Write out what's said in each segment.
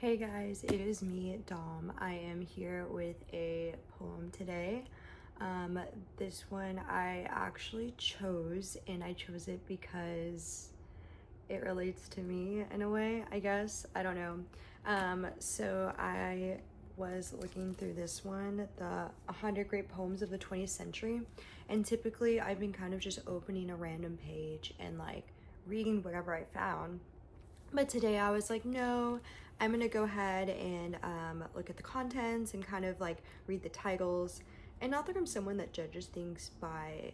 Hey guys, it is me, Dom. I am here with a poem today. This one I actually chose, and I chose it because it relates to me in a way, I guess. I don't know. So I was looking through this one, the 100 Great Poems of the 20th Century, and typically I've been kind of just opening a random page and like reading whatever I found. But today I was like, no, I'm gonna go ahead and look at the contents and kind of like read the titles. And not that I'm someone that judges things by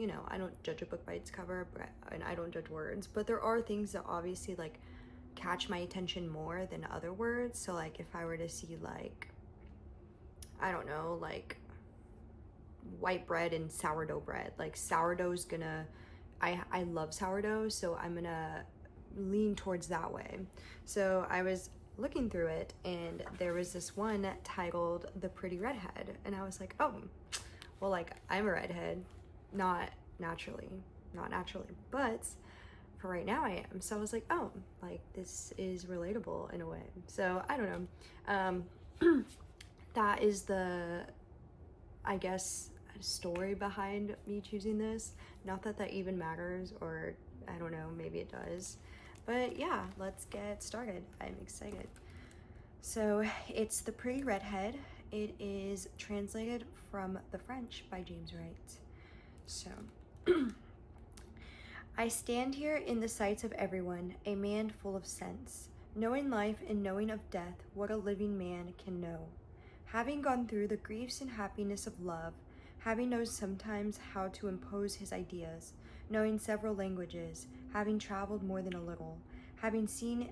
I don't judge a book by its cover, and I don't judge words, but there are things that obviously like catch my attention more than other words. So like if I were to see like, I don't know, like white bread and sourdough bread, like sourdough's gonna, I love sourdough, so I'm gonna lean towards that way. So I was looking through it and there was this one titled The Pretty Redhead, and I was like, oh, well, like I'm a redhead, not naturally, but for right now I am. So I was like, oh, like this is relatable in a way. So I don't know. That is the, I guess, story behind me choosing this. Not that that even matters, or I don't know, maybe it does. But yeah, let's get started. I'm excited. So it's The Pretty Redhead. It is translated from the French by James Wright. So, I stand here in the sights of everyone, a man full of sense, knowing life and knowing of death what a living man can know. Having gone through the griefs and happiness of love, having known sometimes how to impose his ideas, knowing several languages, having traveled more than a little, having seen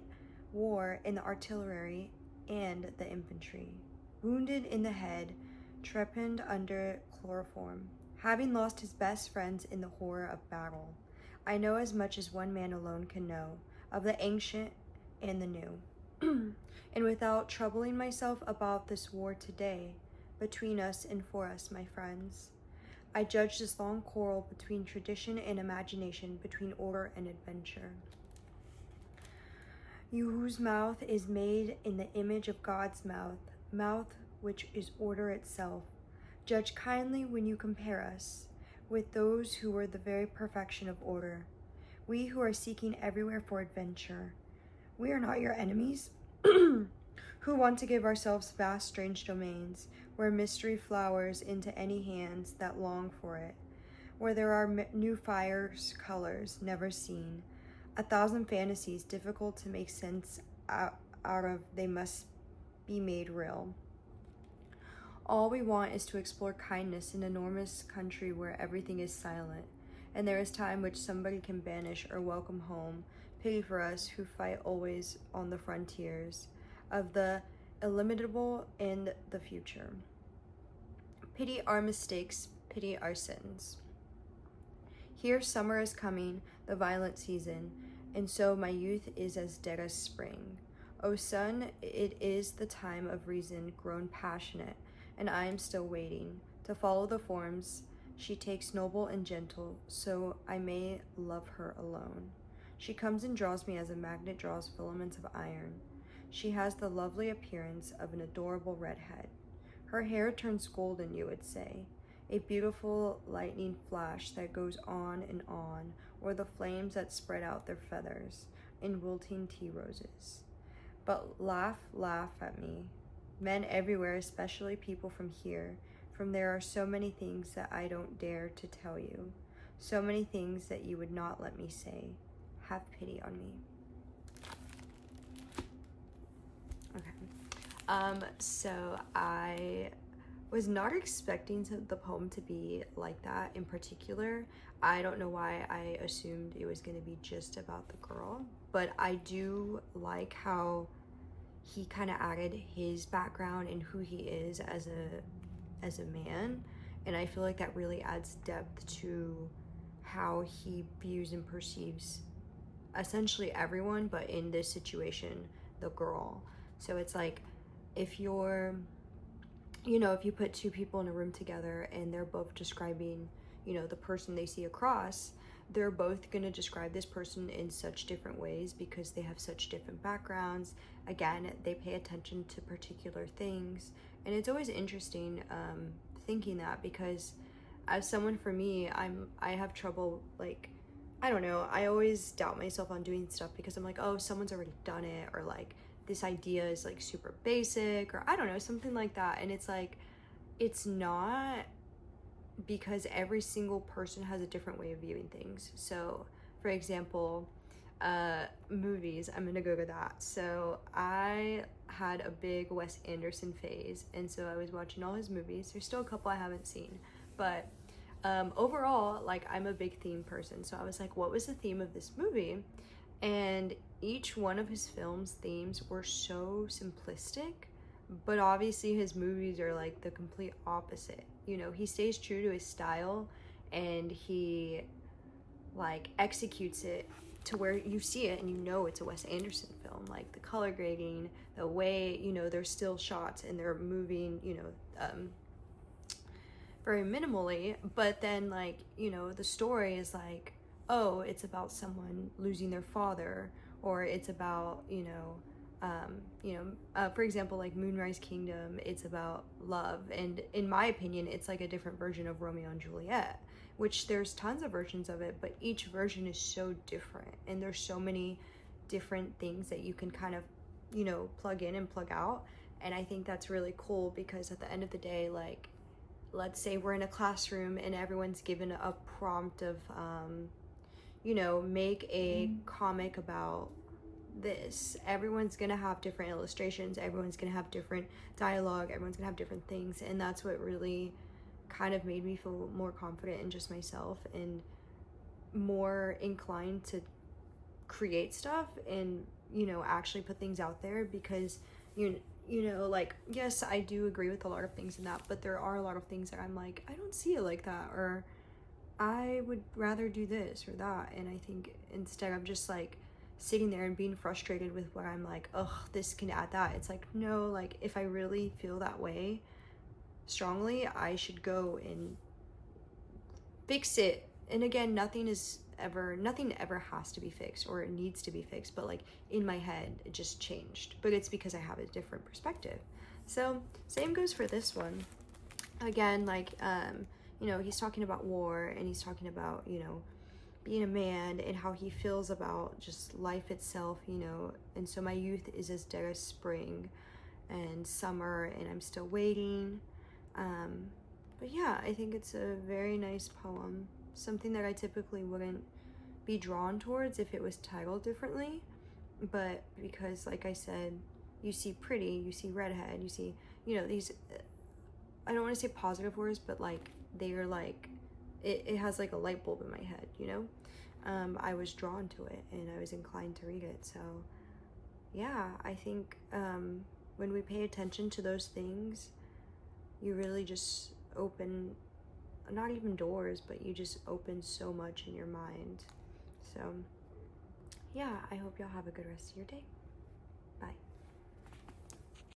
war in the artillery and the infantry, wounded in the head, trepanned under chloroform, having lost his best friends in the horror of battle, I know as much as one man alone can know, of the ancient and the new. And without troubling myself about this war today, between us and for us, my friends, I judge this long quarrel between tradition and imagination, between order and adventure. You whose mouth is made in the image of God's mouth which is order itself, judge kindly when you compare us with those who are the very perfection of order. We who are seeking everywhere for adventure, we are not your enemies, who want to give ourselves vast strange domains, where mystery flowers into any hands that long for it, where there are new fires, colors never seen, 1,000 fantasies difficult to make sense out of, they must be made real. All we want is to explore kindness in an enormous country where everything is silent, and there is time which somebody can banish or welcome home. Pity for us who fight always on the frontiers of the illimitable and the future. Pity our mistakes, pity our sins. Here summer is coming, the violent season, and so my youth is as dead as spring. O sun, it is the time of reason grown passionate, and I am still waiting to follow the forms she takes noble and gentle, so I may love her alone. She comes and draws me as a magnet draws filaments of iron. She has the lovely appearance of an adorable redhead. Her hair turns golden, you would say, a beautiful lightning flash that goes on, or the flames that spread out their feathers in wilting tea roses. But laugh at me. Men everywhere, especially people from here, from there are so many things that I don't dare to tell you, so many things that you would not let me say. Have pity on me. Okay. So I was not expecting the poem to be like that in particular. I don't know why I assumed it was going to be just about the girl, but I do like how he kind of added his background and who he is as a man, and I feel like that really adds depth to how he views and perceives essentially everyone, but in this situation, the girl. So it's like, if you're, if you put two people in a room together and they're both describing, the person they see across, they're both going to describe this person in such different ways because they have such different backgrounds. Again, they pay attention to particular things, and it's always interesting thinking that, because as someone, for me, I have trouble, like, I don't know, I always doubt myself on doing stuff because I'm like, oh, someone's already done it, or like this idea is like super basic, or I don't know, something like that. And it's like, it's not, because every single person has a different way of viewing things. So for example, movies, I'm gonna go to that. So I had a big Wes Anderson phase, and so I was watching all his movies. There's still a couple I haven't seen, but overall, like, I'm a big theme person. So I was like, what was the theme of this movie? And each one of his films' themes were so simplistic, but obviously his movies are like the complete opposite. You know, he stays true to his style, and he like executes it to where you see it and you know it's a Wes Anderson film. Like the color grading, the way, you know, they're still shots and they're moving, you know, very minimally, but then, like, you know, the story is like, oh, it's about someone losing their father, or it's about, for example, like Moonrise Kingdom, it's about love, and in my opinion, it's like a different version of Romeo and Juliet, which there's tons of versions of it, but each version is so different, and there's so many different things that you can kind of, you know, plug in and plug out. And I think that's really cool, because at the end of the day, like, let's say we're in a classroom and everyone's given a prompt of, make a comic about this. Everyone's gonna have different illustrations, everyone's gonna have different dialogue, everyone's gonna have different things. And that's what really kind of made me feel more confident in just myself and more inclined to create stuff and, you know, actually put things out there. Because like, yes, I do agree with a lot of things in that, but there are a lot of things that I'm like, I don't see it like that, or I would rather do this or that. And I think instead of just like sitting there and being frustrated with what I'm like, ugh, this can add that, it's like, no, like, if I really feel that way strongly, I should go and fix it. And again, nothing ever has to be fixed, or it needs to be fixed, but like in my head it just changed, but it's because I have a different perspective. So same goes for this one. Again, like, he's talking about war, and he's talking about, you know, being a man and how he feels about just life itself, you know. And so my youth is as dead as spring and summer, and I'm still waiting. But yeah, I think it's a very nice poem, something that I typically wouldn't be drawn towards if it was titled differently. But because, like I said, you see Pretty, you see Redhead, you see, you know, these, I don't want to say positive words, but like, they are like, it has like a light bulb in my head, you know. I was drawn to it and I was inclined to read it. So yeah, I think when we pay attention to those things, you really just open, not even doors, but you just open so much in your mind. So yeah, I hope y'all have a good rest of your day.